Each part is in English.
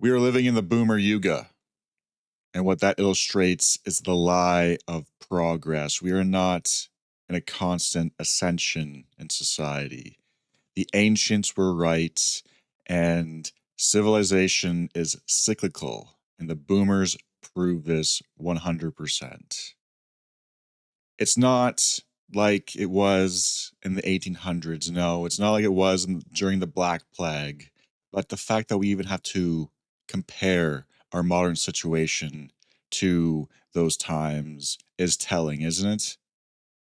We are living in the Boomer Yuga, and what that illustrates is the lie of progress. We are not in a constant ascension in society. The ancients were right, and civilization is cyclical, and the boomers prove this 100%. It's not like it was in the 1800s. No, it's not like it was during the Black Plague. But the fact that we even have to compare our modern situation to those times is telling, isn't it?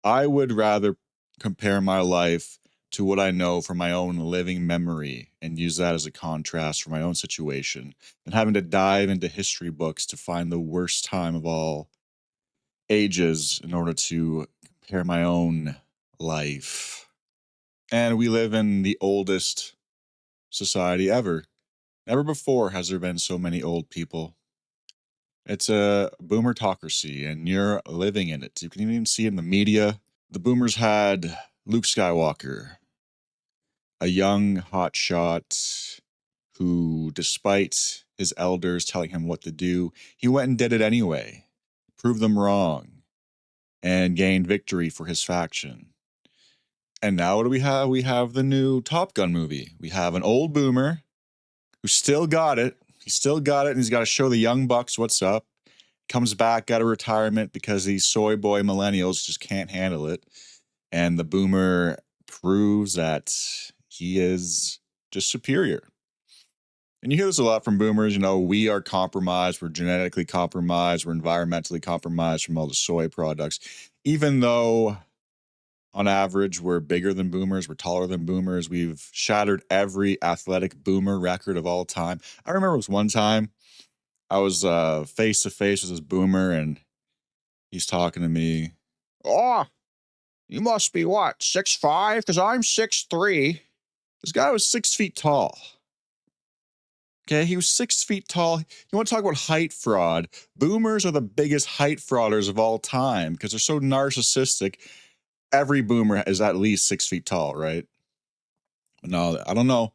I would rather compare my life to what I know from my own living memory and use that as a contrast for my own situation than having to dive into history books to find the worst time of all ages in order to compare my own life. And we live in the oldest society ever. Never before has there been so many old people. It's a boomertocracy, and you're living in it. You can even see in the media. The boomers had Luke Skywalker, a young hotshot who, despite his elders telling him what to do, he went and did it anyway, proved them wrong, and gained victory for his faction. And now what do we have? We have the new Top Gun movie. We have an old boomer who still got it. He still got it, and he's got to show the young bucks what's up. Comes back out of retirement because these soy boy millennials just can't handle it. And the boomer proves that he is just superior. And you hear this a lot from boomers, we are compromised, we're genetically compromised, we're environmentally compromised from all the soy products. Even though on average we're bigger than boomers, we're taller than boomers, we've shattered every athletic boomer record of all time. I remember it was one time I was face to face with this boomer, and he's talking to me. Oh, you must be what, 6'5"? Because I'm 6'3". This guy was 6 feet tall. Okay, he was 6 feet tall. You want to talk about height fraud? Boomers are the biggest height frauders of all time because they're so narcissistic. Every boomer is at least 6 feet tall, right? No, I don't know.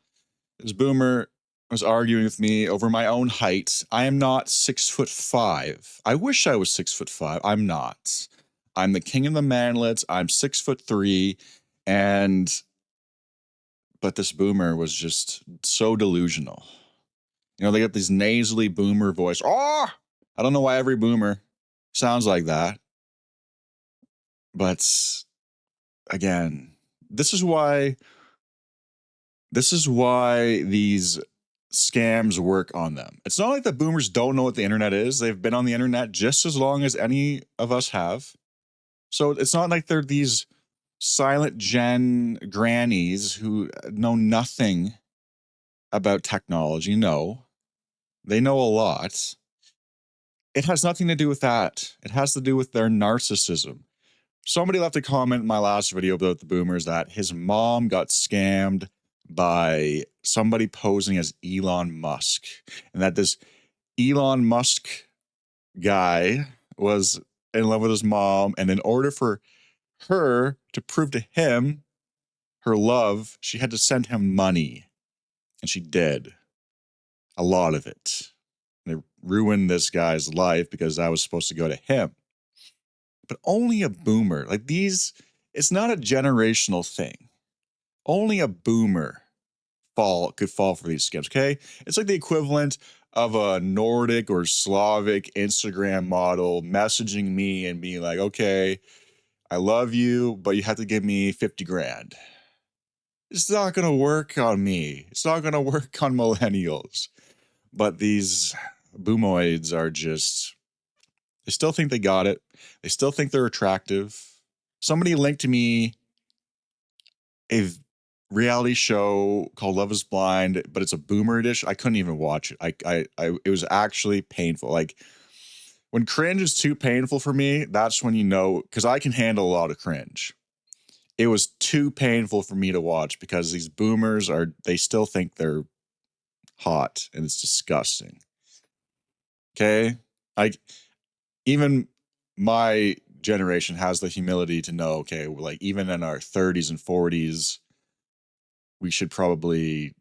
This boomer was arguing with me over my own height. I am not 6'5". I wish I was 6'5". I'm not. I'm the king of the manlets. I'm 6'3", but this boomer was just so delusional. They get these nasally boomer voice. Oh, I don't know why every boomer sounds like that. But again, this is why these scams work on them. It's not like the boomers don't know what the internet is. They've been on the internet just as long as any of us have. So it's not like they're these silent gen grannies who know nothing about technology. No, they know a lot. It has nothing to do with that. It has to do with their narcissism. Somebody left a comment in my last video about the boomers that his mom got scammed by somebody posing as Elon Musk, and that this Elon Musk guy was in love with his mom, and in order for her to prove to him her love, she had to send him money, and she did a lot of it. And it ruined this guy's life because that was supposed to go to him. But only a boomer, like these, it's not a generational thing. Only a boomer could fall for these scams, okay? It's like the equivalent of a Nordic or Slavic Instagram model messaging me and being like, okay, I love you, but you have to give me 50 grand. It's not going to work on me. It's not going to work on millennials. But these boomoids are just, they still think they got it. They still think they're attractive. Somebody linked to me a reality show called Love is Blind, but it's a boomer edition. I couldn't even watch it. It was actually painful. Like when cringe is too painful for me, that's when because I can handle a lot of cringe. It was too painful for me to watch because these boomers they still think they're hot, and it's disgusting. Okay? Like even my generation has the humility to know, okay, like even in our 30s and 40s, we should probably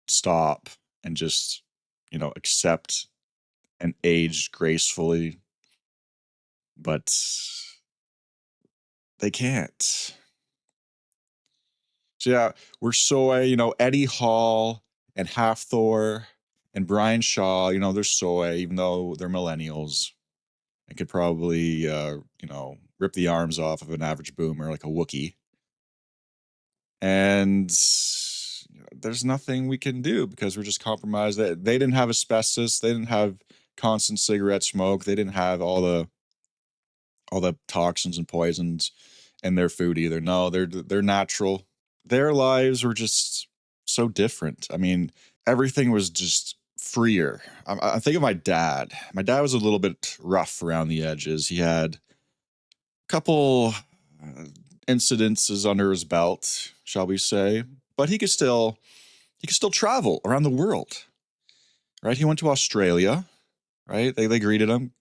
stop and just, accept and age gracefully, but they can't. So yeah, we're soy, Eddie Hall and Half Thor and Brian Shaw, they're soy, even though they're millennials and could probably, rip the arms off of an average boomer like a Wookiee. And there's nothing we can do because we're just compromised. They didn't have asbestos. They didn't have constant cigarette smoke. They didn't have all the toxins and poisons in their food either. No, they're natural. Their lives were just so different. I mean, everything was just freer. I think of my dad. My dad was a little bit rough around the edges. He had a couple incidences under his belt, shall we say, but he could still travel around the world. Right? He went to Australia. Right? They greeted him.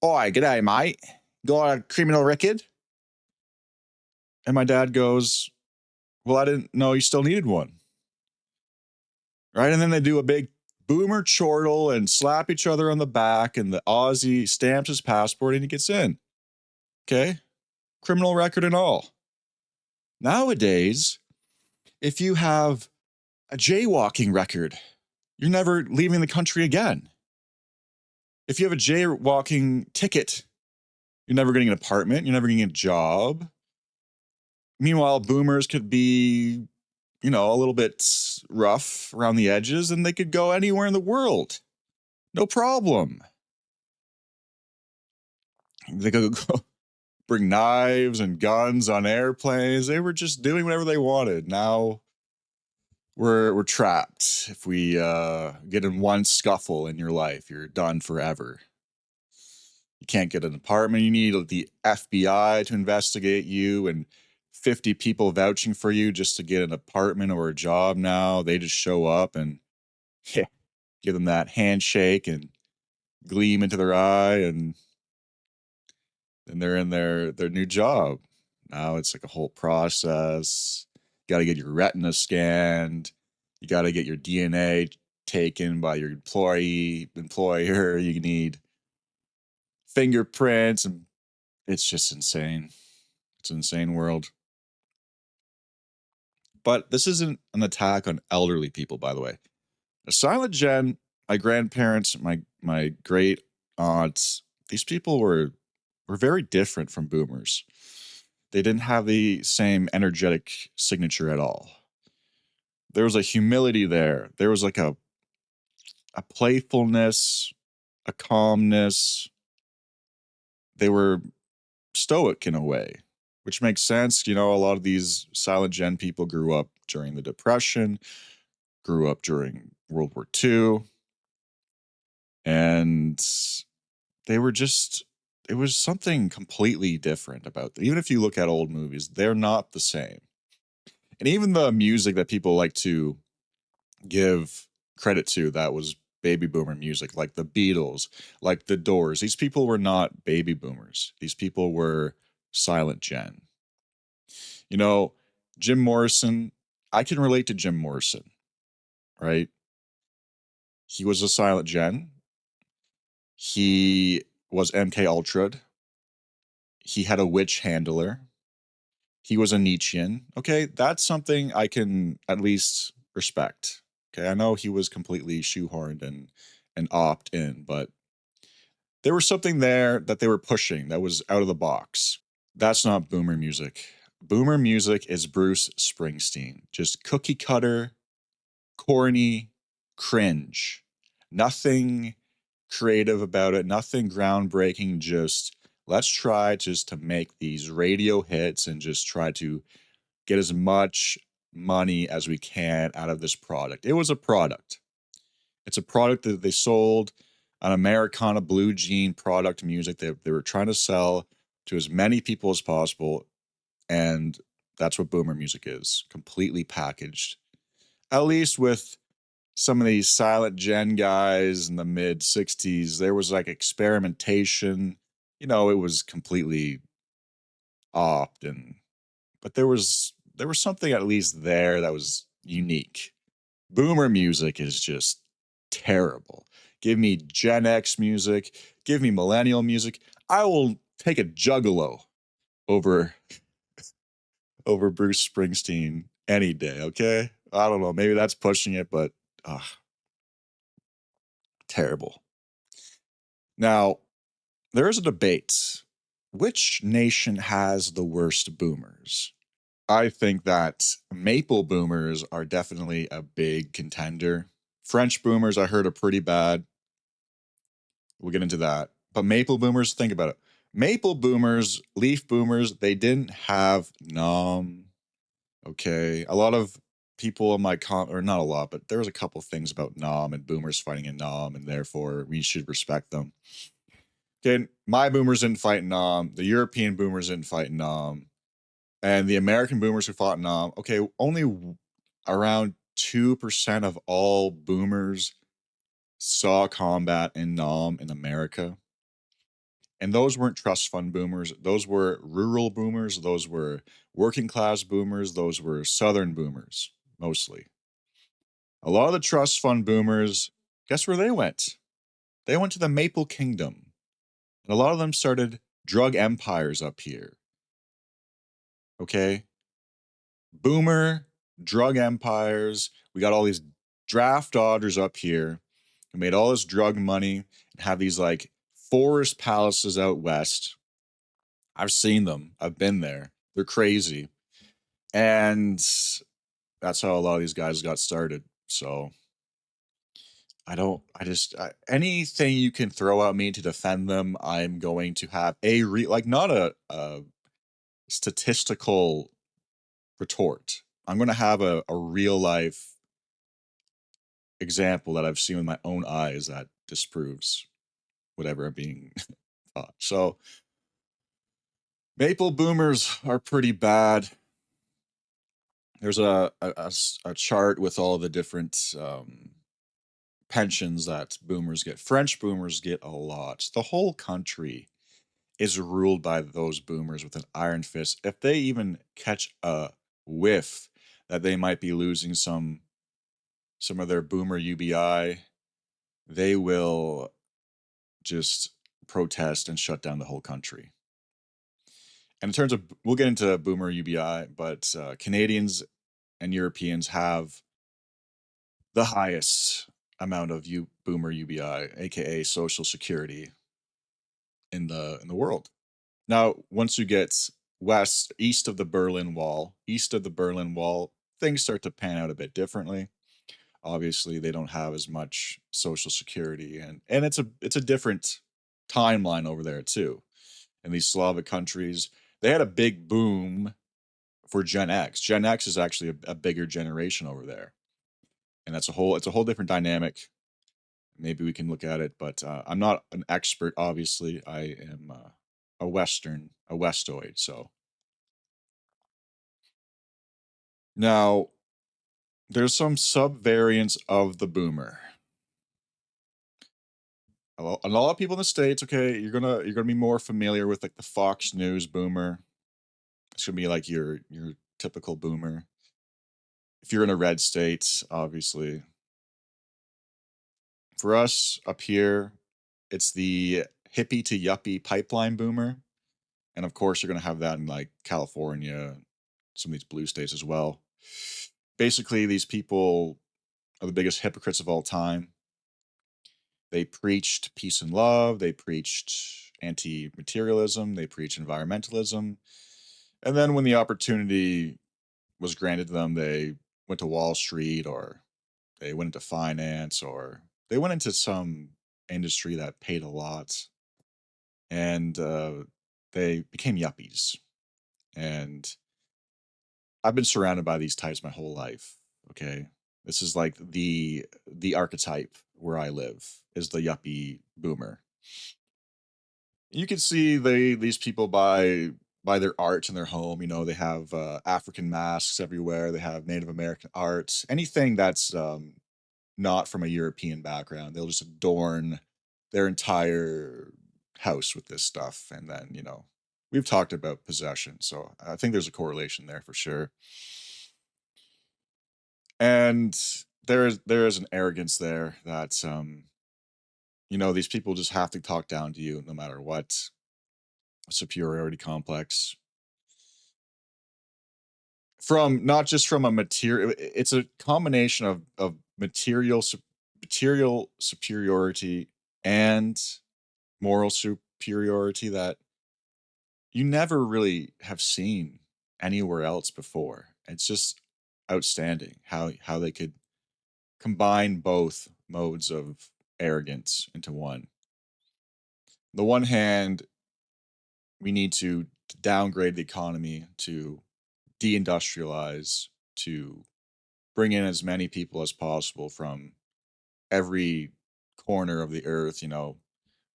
Oi, g'day, mate. Got a criminal record? And my dad goes, well, I didn't know you still needed one. Right? And then they do a big boomer chortle and slap each other on the back, and the Aussie stamps his passport and he gets in. Okay? Criminal record and all. Nowadays, if you have a jaywalking record, you're never leaving the country again. If you have a jaywalking ticket, you're never getting an apartment, you're never getting a job. Meanwhile, boomers could be, a little bit rough around the edges and they could go anywhere in the world. No problem. They could go bring knives and guns on airplanes. They were just doing whatever they wanted. Now we're trapped. If we get in one scuffle in your life, you're done forever. You can't get an apartment. You need the FBI to investigate you and 50 people vouching for you just to get an apartment or a job now. They just show up and yeah, give them that handshake and gleam into their eye, and then they're in their new job. Now it's like a whole process. You got to get your retina scanned. You got to get your DNA taken by your employer. You need fingerprints, and it's just insane. It's an insane world. But this isn't an attack on elderly people, by the way. A silent gen, my grandparents, my great aunts, these people were very different from boomers. They didn't have the same energetic signature at all. There was a humility there. There was like a playfulness, a calmness. They were stoic in a way, which makes sense. A lot of these silent gen people grew up during the Depression, grew up during World War II, and they were just, it was something completely different about them. Even if you look at old movies, they're not the same. And even the music that people like to give credit to that was baby boomer music, like the Beatles, like the Doors. These people were not baby boomers. These people were silent gen. You know, Jim Morrison, I can relate to Jim Morrison, right? He was a silent gen. He was MK Ultra. He had a witch handler. He was a Nietzschean. Okay, that's something I can at least respect. Okay, I know he was completely shoehorned and opt in, but there was something there that they were pushing that was out of the box. That's not boomer music. Boomer music is Bruce Springsteen, just cookie cutter, corny, cringe. Nothing creative about it, nothing groundbreaking, just let's try just to make these radio hits and just try to get as much money as we can out of this product. It was a product. It's a product that they sold, an Americana blue jean product music that they were trying to sell to as many people as possible. And that's what boomer music is, completely packaged. At least with some of these silent gen guys in the mid 60s, there was like experimentation. It was completely opt and but there was something at least there that was unique. Boomer music is just terrible. Give me Gen X music, give me millennial music. I will take a juggalo over Bruce Springsteen any day, okay? I don't know, maybe that's pushing it, but terrible. Now, there is a debate. Which nation has the worst boomers? I think that Maple boomers are definitely a big contender. French boomers, I heard, are pretty bad. We'll get into that. But Maple boomers, think about it. Maple boomers, leaf boomers, they didn't have nom. Okay. A lot of people in my or not a lot, but there was a couple things about nom and boomers fighting in nom, and therefore we should respect them. Okay. My boomers didn't fight in nom. The European boomers didn't fight in nom. And the American boomers who fought in nom, okay, only around 2% of all boomers saw combat in nom in America. And those weren't trust fund boomers. Those were rural boomers. Those were working class boomers. Those were Southern boomers, mostly. A lot of the trust fund boomers, guess where they went? They went to the Maple Kingdom. And a lot of them started drug empires up here. Okay? Boomer, drug empires. We got all these draft dodgers up here who made all this drug money and have these like forest palaces out west. I've seen them. I've been there. They're crazy. And that's how a lot of these guys got started. So anything you can throw at me to defend them, I'm going to have not a statistical retort. I'm going to have a real life example that I've seen with my own eyes that disproves whatever I'm being taught. So Maple boomers are pretty bad. There's a chart with all the different pensions that boomers get. French boomers get a lot. The whole country is ruled by those boomers with an iron fist. If they even catch a whiff that they might be losing some of their boomer UBI, they will just protest and shut down the whole country. And in terms of, we'll get into boomer UBI, but Canadians and Europeans have the highest amount of boomer UBI, aka Social Security, in the world. Now, once you get east of the Berlin Wall, things start to pan out a bit differently. Obviously, they don't have as much Social Security, and it's a different timeline over there too. In these Slavic countries, they had a big boom for Gen X. Gen X is actually a bigger generation over there, and it's a whole different dynamic. Maybe we can look at it, but I'm not an expert. Obviously, I am a Westoid. So now there's some subvariants of the boomer. A lot of people in the States, okay, you're gonna be more familiar with like the Fox News boomer. It's gonna be like your typical boomer. If you're in a red state, obviously. For us up here, it's the hippie to yuppie pipeline boomer. And of course, you're gonna have that in like California, some of these blue states as well. Basically, these people are the biggest hypocrites of all time. They preached peace and love, they preached anti-materialism, they preached environmentalism. And then when the opportunity was granted to them, they went to Wall Street, or they went into finance, or they went into some industry that paid a lot, and they became yuppies. And I've been surrounded by these types my whole life. Okay, this is like the archetype where I live is the yuppie boomer. You can see these people by their art in their home. You know, they have African masks everywhere. They have Native American art. Anything that's not from a European background, they'll just adorn their entire house with this stuff. And then, we've talked about possession, so I think there's a correlation there for sure. And there is an arrogance there that these people just have to talk down to you no matter what. Superiority complex from not just from a material. It's a combination of material superiority and moral superiority that you never really have seen anywhere else before. It's just outstanding how they could combine both modes of arrogance into one. The one hand, we need to downgrade the economy, to deindustrialize, to bring in as many people as possible from every corner of the earth.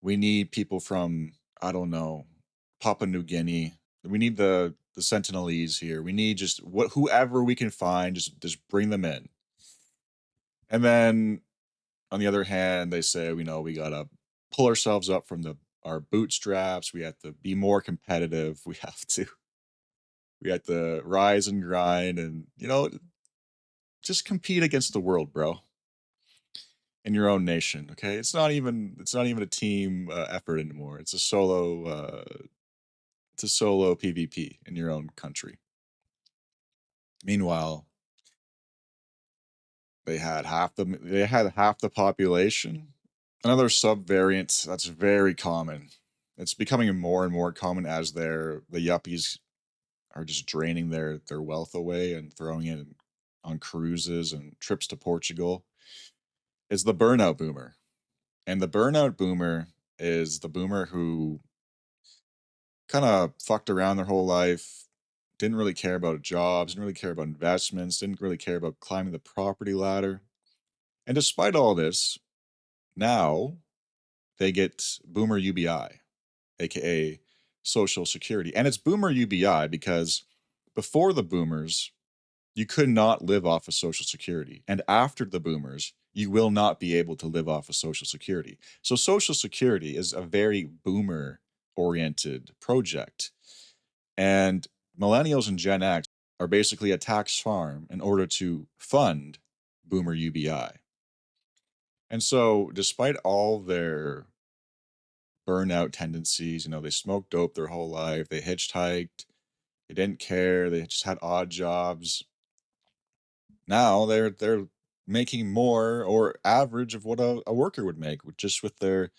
We need people from, I don't know, Papua New Guinea. We need the Sentinelese here. We need just whoever we can find, just bring them in. And then on the other hand, they say, we gotta pull ourselves up from our bootstraps. We have to be more competitive. We have to rise and grind, and just compete against the world, bro, in your own nation. Okay, it's not even a team effort anymore. It's a solo PvP in your own country. Meanwhile, they had half the population. Another subvariant that's very common. It's becoming more and more common as the yuppies are just draining their wealth away and throwing it on cruises and trips to Portugal. Is the burnout boomer. And the burnout boomer is the boomer who kind of fucked around their whole life, didn't really care about jobs, didn't really care about investments, didn't really care about climbing the property ladder. And despite all this, now they get boomer UBI, aka Social Security. And it's boomer UBI because before the boomers, you could not live off of Social Security. And after the boomers, you will not be able to live off of Social Security. So, Social Security is a very boomer oriented project. And millennials and Gen X are basically a tax farm in order to fund boomer UBI. And so, despite all their burnout tendencies, they smoked dope their whole life, they hitchhiked, they didn't care, they just had odd jobs. Now they're making more or average of what a worker would make just with their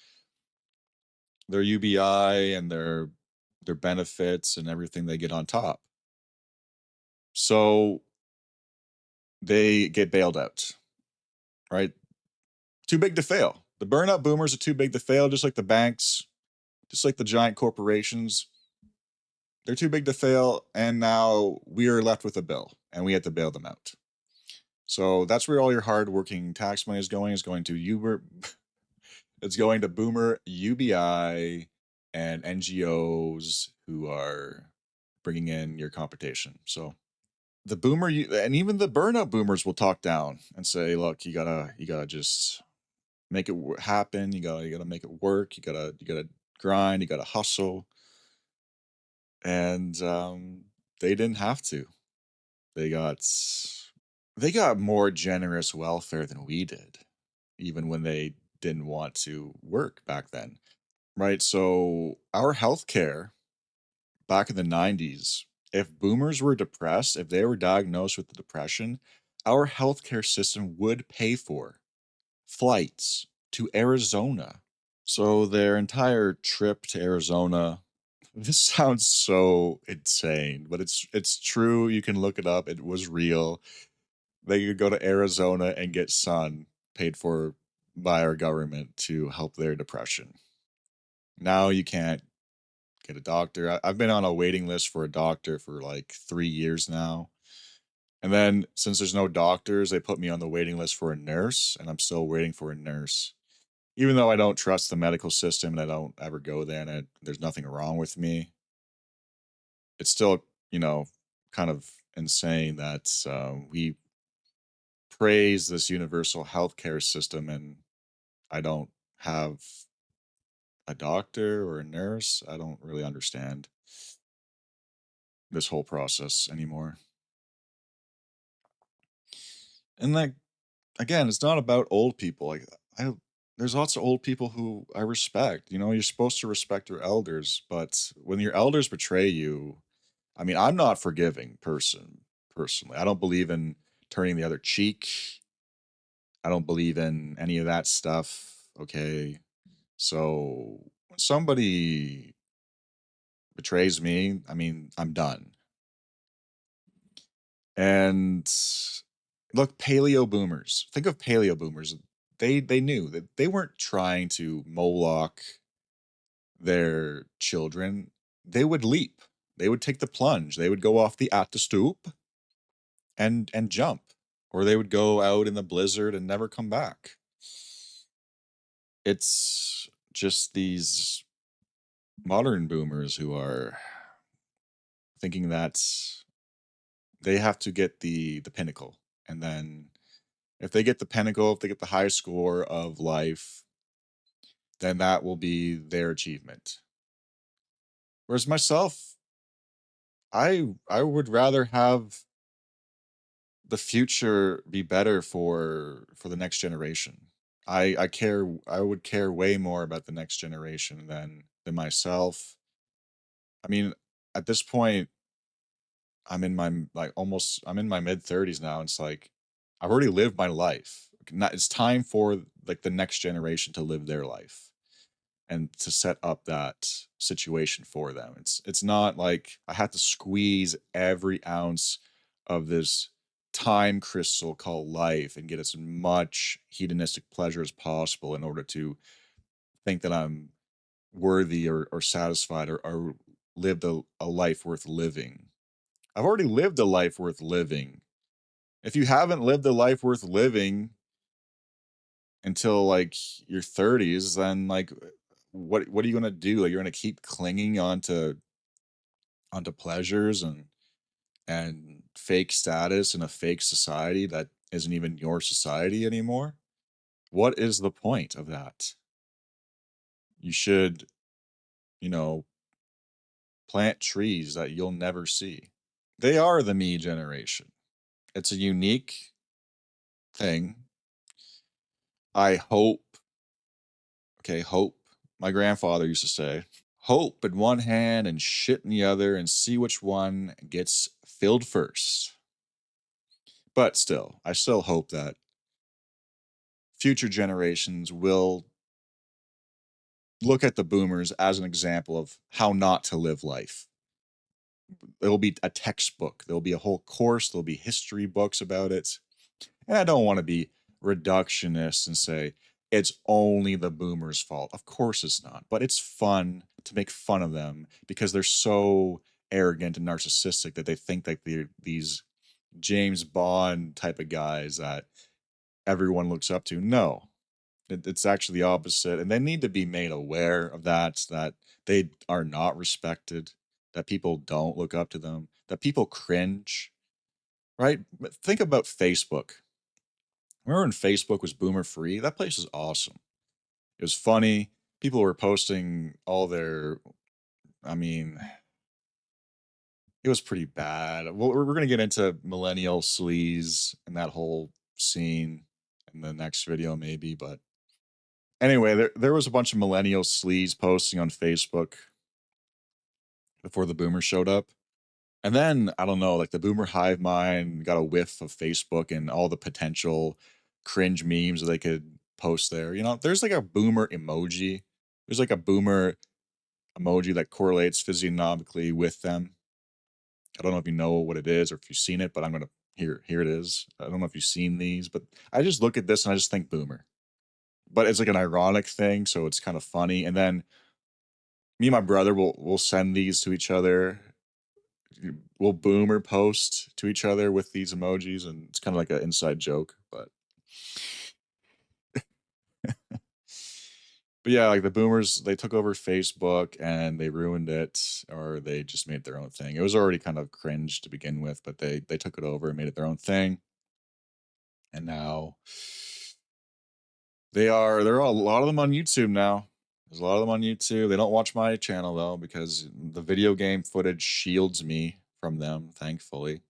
UBI and their benefits and everything they get on top. So they get bailed out, right? Too big to fail. The burnout boomers are too big to fail, just like the banks, just like the giant corporations. They're too big to fail, and now we are left with a bill, and we have to bail them out. So that's where all your hardworking tax money is going. Is going to Uber. It's going to Boomer UBI and NGOs who are bringing in your competition. So the boomer and even the burnout boomers will talk down and say, "Look, you gotta just make it happen. You gotta make it work. You gotta grind. You gotta hustle." And they didn't have to. They got they got more generous welfare than we did, even when they didn't want to work back then. Right. So our healthcare back in the 90s, if boomers were depressed, if they were diagnosed with depression, our healthcare system would pay for flights to Arizona. So their entire trip to Arizona, this sounds so insane, but it's true. You can look it up. It was real. They could go to Arizona and get sun paid for by our government to help their depression. Now you can't get a doctor. I've been on a waiting list for a doctor for like 3 years now. And then since there's no doctors, they put me on the waiting list for a nurse, and I'm still waiting for a nurse. Even though I don't trust the medical system and I don't ever go there and there's nothing wrong with me, it's still, kind of insane that we praise this universal healthcare system and I don't have a doctor or a nurse. I don't really understand this whole process anymore. And like again, it's not about old people. Like I there's lots of old people who I respect. You know, you're supposed to respect your elders, but when your elders betray you, I mean, I'm not forgiving personally. I don't believe in turning the other cheek. I don't believe in any of that stuff. Okay. So when somebody betrays me, I mean, I'm done. And look, paleo boomers. Think of paleo boomers. They knew that they weren't trying to Moloch their children. They would leap. They would take the plunge. They would go off the at the stoop and jump. Or they would go out in the blizzard and never come back. It's just these modern boomers who are thinking that they have to get the pinnacle. And then if they get the pinnacle, if they get the high score of life, then that will be their achievement. Whereas myself, I would rather have the future be better for the next generation. I would care way more about the next generation than myself. I mean, at this point, I'm in my mid 30s now. And it's like I've already lived my life. It's time for like the next generation to live their life and to set up that situation for them. It's not like I have to squeeze every ounce of this time crystal called life and get as much hedonistic pleasure as possible in order to think that I'm worthy or satisfied or lived a life worth living. I've already lived a life worth living. If you haven't lived a life worth living until like your 30s, then like what are you gonna do? Like you're gonna keep clinging onto pleasures and fake status in a fake society that isn't even your society anymore? What is the point of that? You should, you know, plant trees that you'll never see. They are the me generation. It's a unique thing. I hope, okay, hope. My grandfather used to say, hope in one hand and shit in the other and see which one gets filled first. But still, I still hope that future generations will look at the boomers as an example of how not to live life. There'll be a textbook, there'll be a whole course, there'll be history books about it. And I don't want to be reductionist and say it's only the boomers' fault. Of course it's not. But it's fun to make fun of them because they're so arrogant and narcissistic that they think that they're these James Bond type of guys that everyone looks up to. No, it's actually the opposite. And they need to be made aware of that they are not respected, that people don't look up to them, that people cringe, right? But think about Facebook. Remember when Facebook was boomer free? That place was awesome. It was funny. People were posting all their, I mean, it was pretty bad. Well, we're going to get into millennial sleaze and that whole scene in the next video, maybe. But anyway, there was a bunch of millennial sleaze posting on Facebook before the boomer showed up. And then, I don't know, like the boomer hive mind got a whiff of Facebook and all the potential cringe memes that they could post there. You know, there's like a boomer emoji. There's like a boomer emoji that correlates physiognomically with them. I don't know if you know what it is or if you've seen it, but I'm gonna here it is. I don't know if you've seen these, but I just look at this and I just think boomer. But it's like an ironic thing, so it's kind of funny. And then me and my brother will send these to each other. We'll boomer post to each other with these emojis, and it's kind of like an inside joke. But yeah, like the boomers, they took over Facebook and they ruined it, or they just made their own thing. It was already kind of cringe to begin with, but they took it over and made it their own thing. And now there are a lot of them on YouTube now. There's a lot of them on YouTube. They don't watch my channel though, because the video game footage shields me from them, thankfully.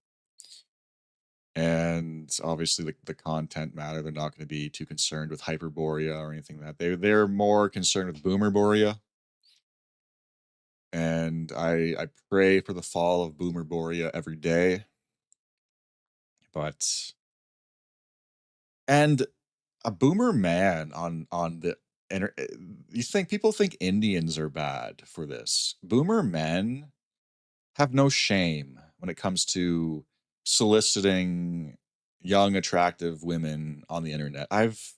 and obviously the content matter. They're not going to be too concerned with hyperborea or anything like that they're more concerned with boomerborea. And I pray for the fall of boomerborea every day. But and a boomer man on the you think people think Indians are bad for this. Boomer men have no shame when it comes to soliciting young attractive women on the internet. I've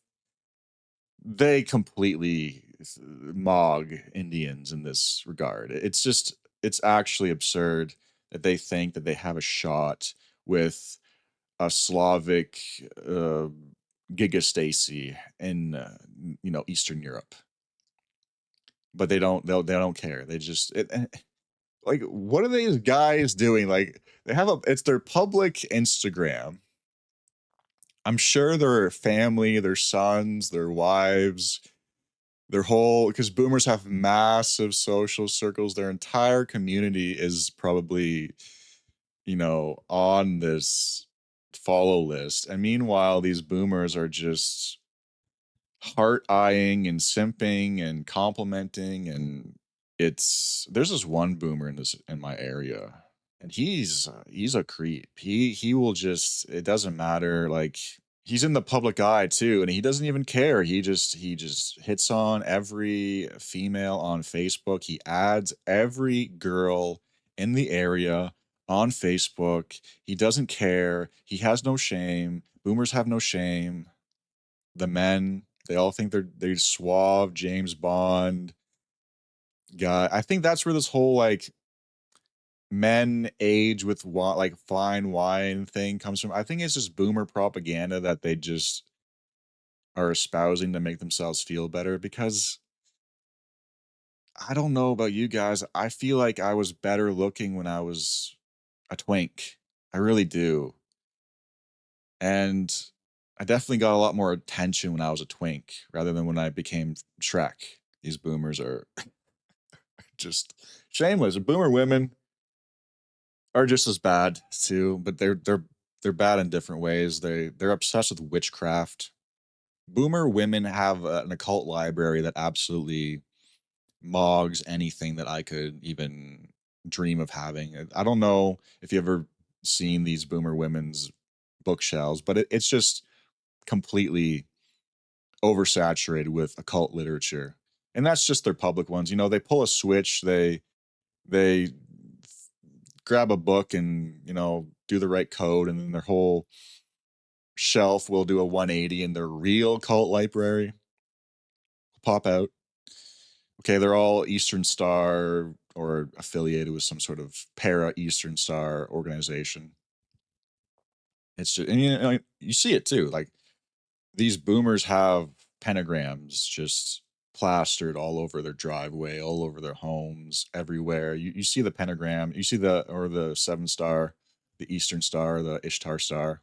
They completely mog Indians in this regard. It's actually absurd that they think that they have a shot with a Slavic uh, Giga Stacy in Eastern Europe, but they don't care. They just like, what are these guys doing? Like, they have a it's their public Instagram. I'm sure their family, their sons, their wives, their whole, because boomers have massive social circles. Their entire community is probably, on this follow list. And meanwhile, these boomers are just heart eyeing and simping and complimenting. And there's this one boomer in my area, and he's a creep. He will just, it doesn't matter, like, he's in the public eye too, and he doesn't even care. He just hits on every female on Facebook. He adds every girl in the area on Facebook. He doesn't care. He has no shame. Boomers have no shame. The men, they all think they're suave James Bond guy. I think that's where this whole, like, men age with like fine wine thing comes from. I think it's just boomer propaganda that they just are espousing to make themselves feel better. Because I don't know about you guys, I feel like I was better looking when I was a twink. I really do. And I definitely got a lot more attention when I was a twink rather than when I became Shrek. These boomers are just shameless. Boomer women are just as bad too, but they're bad in different ways. They're obsessed with witchcraft. Boomer women have an occult library that absolutely mogs anything that I could even dream of having. I don't know if you ever seen these boomer women's bookshelves, but it's just completely oversaturated with occult literature. And that's just their public ones. They pull a switch, they grab a book and, do the right code, and then their whole shelf will do a 180, and their real cult library will pop out. Okay, they're all Eastern Star or affiliated with some sort of para Eastern Star organization. It's just, and you see it too. Like, these boomers have pentagrams just plastered all over their driveway, all over their homes, everywhere. You see the pentagram, you see the 7 star, the Eastern Star, the Ishtar Star.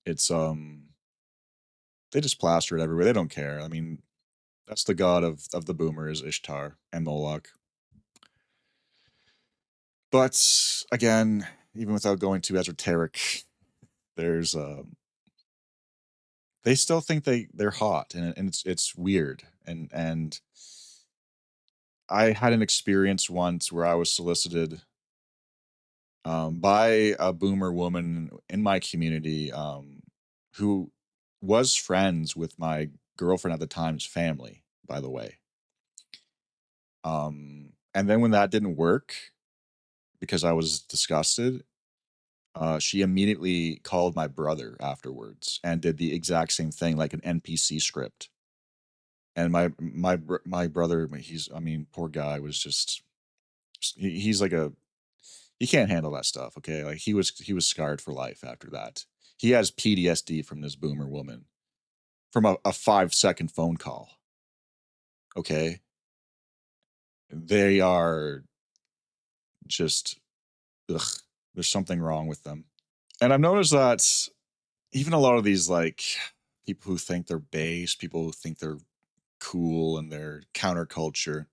It's they just plaster it everywhere. They don't care. I mean, that's the god of the boomers, Ishtar and Moloch. But again, even without going too esoteric, there's they still think they're hot, and it's weird. And I had an experience once where I was solicited by a boomer woman in my community, who was friends with my girlfriend at the time's family, by the way. And then when that didn't work because I was disgusted, she immediately called my brother afterwards and did the exact same thing, like an NPC script. And my brother, I mean, poor guy was just he's like he can't handle that stuff. Okay, like, he was scarred for life after that. He has PTSD from this boomer woman from a 5-second phone call. Okay, they are just, ugh. There's something wrong with them. And I've noticed that even a lot of these, like, people who think they're base, people who think they're cool and they're counterculture,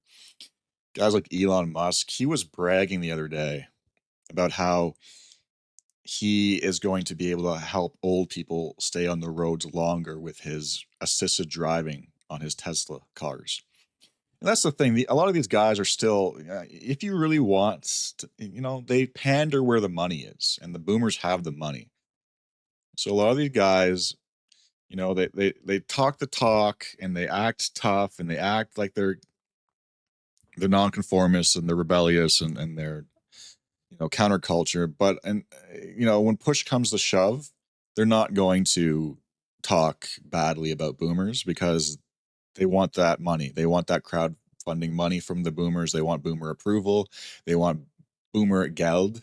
guys like Elon Musk, he was bragging the other day about how he is going to be able to help old people stay on the roads longer with his assisted driving on his Tesla cars. And that's the thing. A lot of these guys are still, if you really want, they pander where the money is, and the boomers have the money. So a lot of these guys, they talk the talk and they act tough and they act like they're nonconformists and they're rebellious and they're counterculture. But when push comes to shove, they're not going to talk badly about boomers because they want that money. They want that crowdfunding money from the boomers. They want boomer approval. They want boomer geld.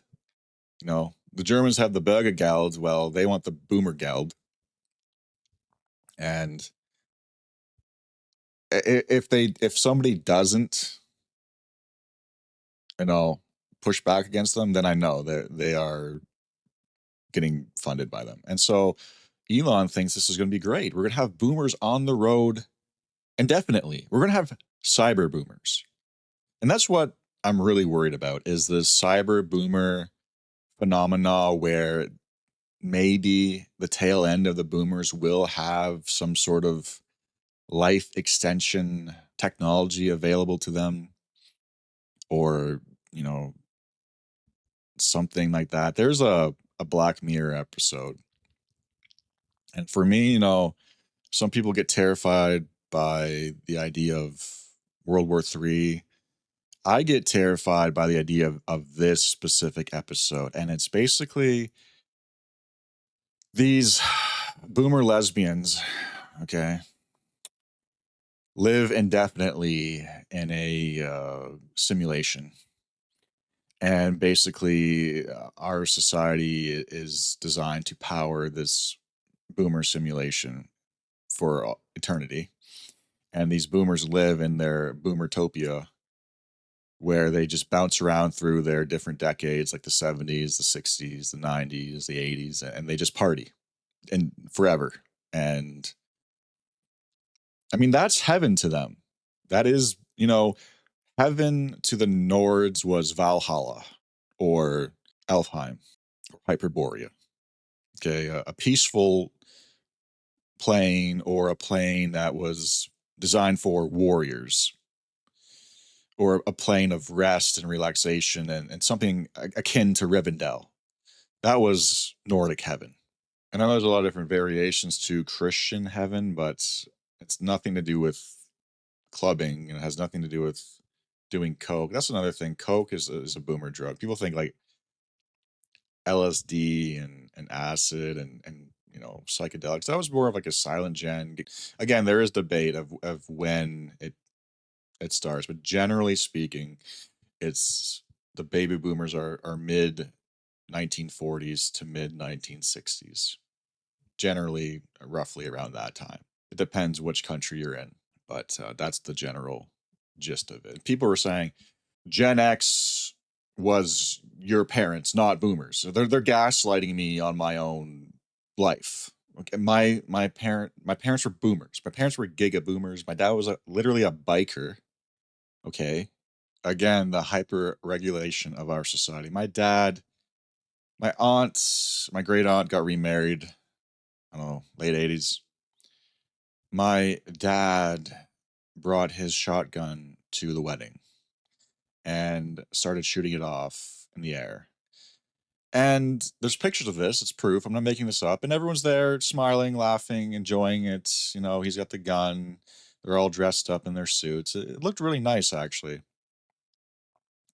The Germans have the Bürgergeld. Well, they want the boomer geld. And if somebody doesn't, push back against them, then I know that they are getting funded by them. And so Elon thinks this is going to be great. We're going to have boomers on the road indefinitely. We're going to have cyber boomers. And that's what I'm really worried about is this cyber boomer phenomena where maybe the tail end of the boomers will have some sort of life extension technology available to them or, something like that. There's a Black Mirror episode. And for me, some people get terrified by the idea of World War III. I get terrified by the idea of this specific episode. And it's basically these boomer lesbians, okay, live indefinitely in a simulation. And basically, our society is designed to power this boomer simulation for eternity. And these boomers live in their boomertopia where they just bounce around through their different decades, like the 70s, the 60s, the 90s, the 80s, and they just party and forever. And I mean, that's heaven to them. That is, heaven to the Nords was Valhalla or Elfheim or Hyperborea. Okay, a peaceful plane or a plane that was designed for warriors or a plane of rest and relaxation and something akin to Rivendell. That was Nordic heaven. I know there's a lot of different variations to Christian heaven, but it's nothing to do with clubbing and it has nothing to do with doing coke. That's another thing. Coke is a boomer drug. People think like LSD and acid and psychedelics. That was more of like a silent gen. Again, there is debate of when it starts, but generally speaking, it's the baby boomers are mid 1940s to mid 1960s. Generally, roughly around that time. It depends which country you're in, but that's the general gist of it. People were saying Gen X was your parents, not boomers. So they're gaslighting me on my own life. Okay, my parents were boomers. My parents were giga boomers. My dad was literally a biker. Okay, again the hyper regulation of our society. My aunt, my great aunt got remarried. I don't know, late 80s. My dad brought his shotgun to the wedding and started shooting it off in the air. And there's pictures of this. It's proof. I'm not making this up. And everyone's there smiling, laughing, enjoying it. He's got the gun. They're all dressed up in their suits. It looked really nice, actually.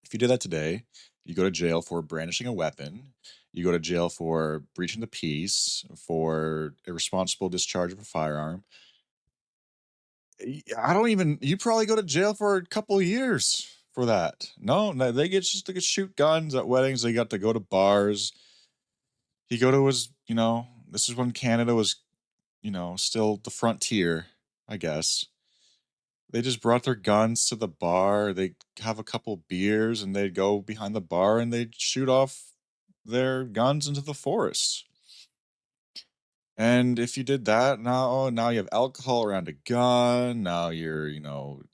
If you did that today, you go to jail for brandishing a weapon. You go to jail for breaching the peace, for irresponsible discharge of a firearm. I don't even. You probably go to jail for a couple of years for that. No, they get just to shoot guns at weddings. They got to go to bars. He go to his. This is when Canada was, still the frontier, I guess. They just brought their guns to the bar. They have a couple beers and they'd go behind the bar and they'd shoot off their guns into the forest. And if you did that, now you have alcohol around a gun. Now you're,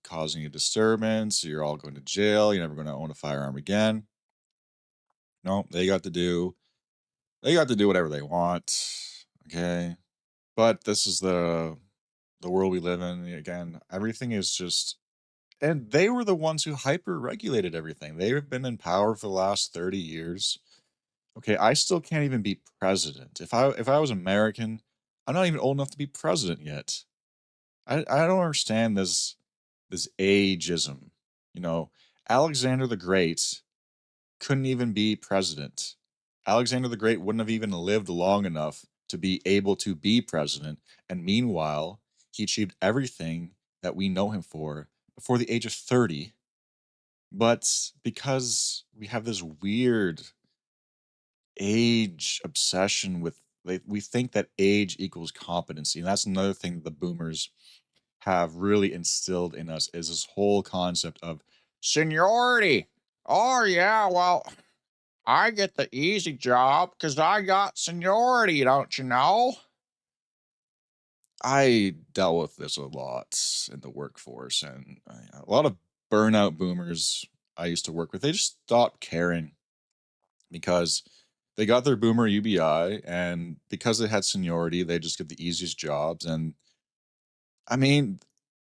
causing a disturbance. You're all going to jail. You're never going to own a firearm again. No, they got to do They got to do whatever they want. Okay. But this is the world we live in. Again, everything is just, and they were the ones who hyper regulated everything. They've been in power for the last 30 years. Okay, I still can't even be president. If I was American, I'm not even old enough to be president yet. I don't understand this ageism. You know, Alexander the Great couldn't even be president. Alexander the Great wouldn't have even lived long enough to be able to be president. And meanwhile, he achieved everything that we know him for before the age of 30. But because we have this weird age obsession with, we think that age equals competency. And that's another thing that the boomers have really instilled in us, is this whole concept of seniority. Oh yeah, well, I get the easy job because I got seniority, don't you know? I dealt with this a lot in the workforce, and a lot of burnout boomers I used to work with, they just stopped caring because they got their boomer UBI, and because they had seniority, they just get the easiest jobs. And I mean,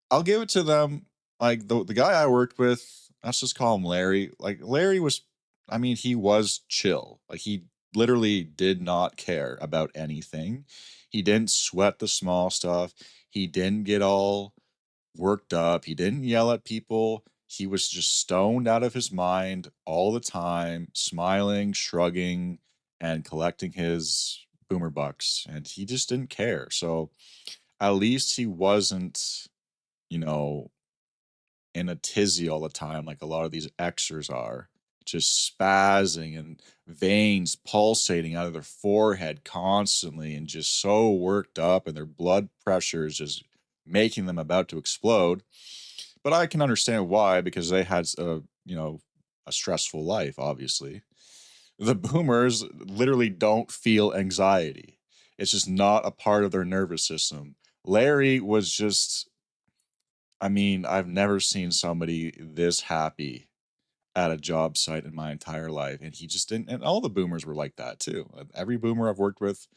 I'll give it to them. Like the guy I worked with, let's just call him Larry. Like Larry was, I mean, he was chill. Like he literally did not care about anything. He didn't sweat the small stuff. He didn't get all worked up. He didn't yell at people. He was just stoned out of his mind all the time, smiling, shrugging, and collecting his boomer bucks. And he just didn't care. So at least he wasn't, you know, in a tizzy all the time like a lot of these Xers are, just spazzing and veins pulsating out of their forehead constantly and just so worked up, and their blood pressure is just making them about to explode. But I can understand why, because they had a stressful life, obviously. The boomers literally don't feel anxiety. It's just not a part of their nervous system. Larry was just, I mean, I've never seen somebody this happy at a job site in my entire life. And he just didn't, and all the boomers were like that too. Every boomer I've worked with,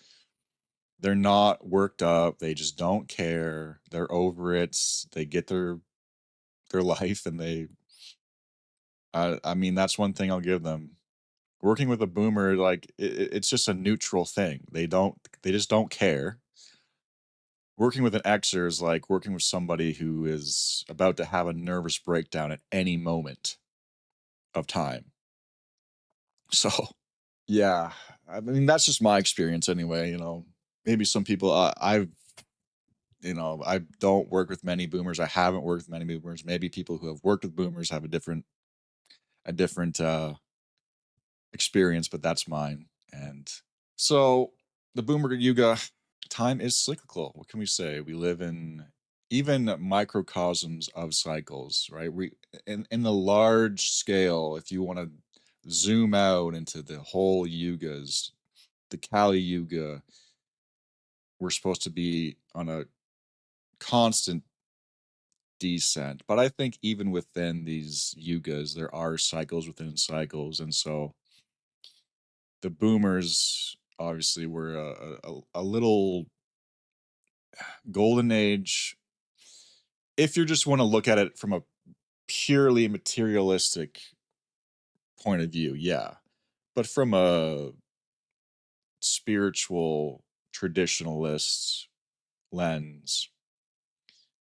they're not worked up. They just don't care. They're over it. They get their life, and I mean, that's one thing I'll give them. Working with a boomer, like it's just a neutral thing. They just don't care. Working with an Xer is like working with somebody who is about to have a nervous breakdown at any moment of time. So, yeah, I mean, that's just my experience anyway. Maybe some people, I don't work with many boomers. I haven't worked with many boomers. Maybe people who have worked with boomers have a different experience, but that's mine. And so the Boomer Yuga, time is cyclical. What can we say? We live in even microcosms of cycles, right? We in the large scale, if you want to zoom out into the whole yugas, the Kali Yuga, we're supposed to be on a constant descent. But I think even within these yugas, there are cycles within cycles, and so the boomers obviously were a little golden age. If you just want to look at it from a purely materialistic point of view, yeah. But from a spiritual traditionalist lens,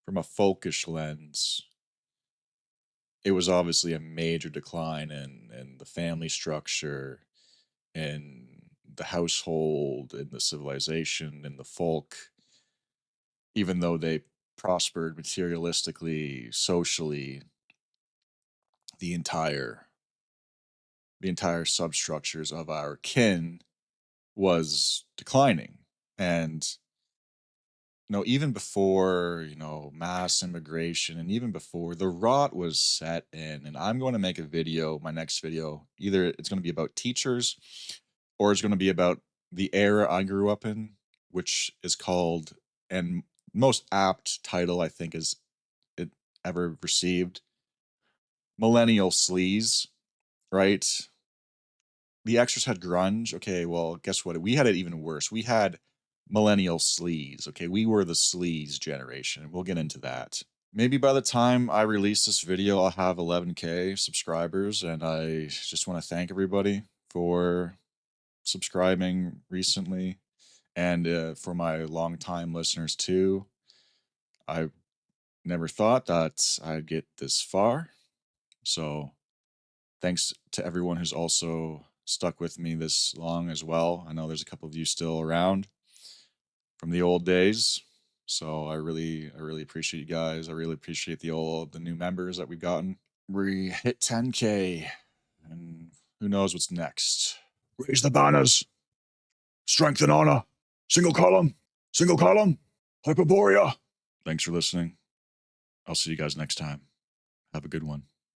from a folkish lens, it was obviously a major decline in the family structure, in the household, in the civilization, in the folk, even though they prospered materialistically, socially, the entire the entire substructures of our kin was declining. And even before, mass immigration, and even before, the rot was set in. And I'm going to make a video, my next video, either it's going to be about teachers or it's going to be about the era I grew up in, which is called, and most apt title I think is it ever received, millennial sleaze, right? the extras had grunge. Okay, well, guess what? We had it even worse. We had millennial sleaze. Okay, we were the sleaze generation. We'll get into that. Maybe by the time I release this video, I'll have 11K subscribers, and I just want to thank everybody for subscribing recently, and for my longtime listeners too. I never thought that I'd get this far, so thanks to everyone who's also stuck with me this long as well. I know there's a couple of you still around from the old days. So I really appreciate you guys. I really appreciate the new members that we've gotten. We hit 10K, and who knows what's next. Raise the banners. Strength and honor. Single column. Single column. Hyperborea. Thanks for listening. I'll see you guys next time. Have a good one.